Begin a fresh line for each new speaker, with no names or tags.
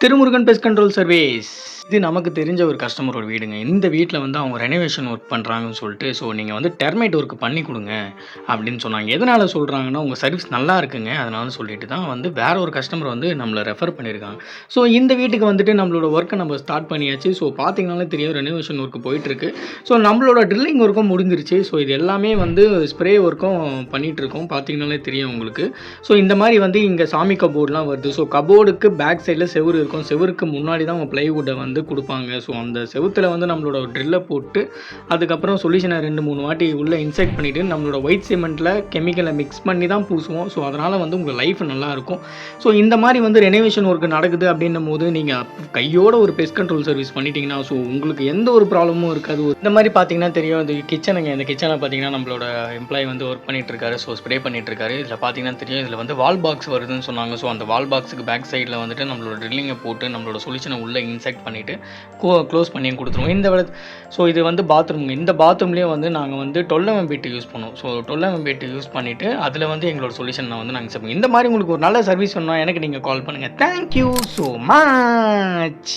Thirumurugan pest control service. இது நமக்கு தெரிஞ்ச ஒரு கஸ்டமரோட வீடுங்க. இந்த வீட்ல வந்து அவங்க ரெனோவேஷன் ஒர்க் பண்றாங்கன்னு சொல்லிட்டு, ஸோ நீங்க வந்து டெர்மைட் ஒர்க் பண்ணி குடுங்க அப்படின்னு சொன்னாங்க. எதனால சொல்றாங்கன்னா, உங்க சர்வீஸ் நல்லா இருக்குங்க. அதனால சொல்லிட்டு தான் வந்து வேற ஒரு கஸ்டமர் வந்து நம்மள ரெஃபர் பண்ணியிருக்காங்க. ஸோ இந்த வீட்டுக்கு வந்துட்டு நம்மளோட ஒர்க்க நம்ம ஸ்டார்ட் பண்ணியாச்சு. ஸோ பார்த்தீங்கனாலே தெரியும் ரெனோவேஷன் ஒர்க் போயிட்டுருக்கு. ஸோ நம்மளோட ட்ரில்லிங் ஒர்க்கும் முடிஞ்சிருச்சு. ஸோ இது எல்லாமே வந்து ஸ்ப்ரே ஒர்க்கும் பண்ணிட்டுருக்கோம். பார்த்தீங்கனாலே தெரியும் உங்களுக்கு. ஸோ இந்த மாரி வந்து இங்க சாமி கபோர்ட்லாம் வருது. ஸோ கபோர்டுக்கு பேக் சைட்ல செவுரு இருக்கும். செவுருக்கு முன்னாடி தான் அவங்க பிளைவுட்ட வந்து குடுப்பாங்க. ஸோ அந்த செவுத்துல வந்து நம்மளோட ட்ரில்ல போட்டு, அதுக்கப்புறம் சொல்யூஷன 2, 3 வாட்டி உள்ள இன்செர்ட் பண்ணிட்டு, நம்மளோட ஒயிட் சிமெண்ட்ல கெமிக்கல மிக்ஸ் பண்ணி தான் பூசுவோம். ஸோ அதனால வந்து உங்க லைஃப் நல்லாயிருக்கும். ஸோ இந்த மாரி வந்து ரெனோவேஷன் ஒர்க் நடக்குது அப்படின்னும்போது, நீங்க கையோட ஒரு பெஸ்ட் கண்ட்ரோல் சர்வீஸ் பண்ணிட்டீங்கன்னா, ஸோ உங்களுக்கு எந்த ஒரு ப்ராப்ளமும் இருக்காது. இந்த மாரி பார்த்தீங்கன்னா தெரியும். இது கிச்சனுங்க. இந்த கிச்சன பார்த்தீங்கன்னா, நம்மளோட எம்ப்ளாயி வந்து ஒர்க் பண்ணிட்டுருக்காரு. ஸோ ஸ்ப்ரே பண்ணிட்டுருக்காரு. இதில பார்த்தீங்கன்னா தெரியும். இதில வந்து வால் பாக்ஸ் வருதுன்னு சொன்னாங்க. ஸோ அந்த வால் பாக்ஸுக்கு பேக் சைட்ல வந்துட்டு நம்மளோட ட்ரில்லிங்க போட்டு, நம்மளோட சொல்யூஷன உள்ள இன்செர்ட் பண்ணிட்டு, க்ளோஸ் பண்ணி குடுத்துருவோம். ஸோ இது வந்து பாத்ரூம்ங்க. இந்த பாத்ரூம்லேயே வந்து நாங்க வந்து 12 mm பெட் யூஸ் பண்ணுவோம். ஸோ 12 mm பெட் யூஸ் பண்ணிட்டு, அதில வந்து எங்களோட சொல்யூஷன வந்து நாங்க இந்த மாரி உங்களுக்கு ஒரு நல்ல சர்வீஸ் வேணும்னா எனக்கு நீங்க கால் பண்ணுங்க. Thank you so much.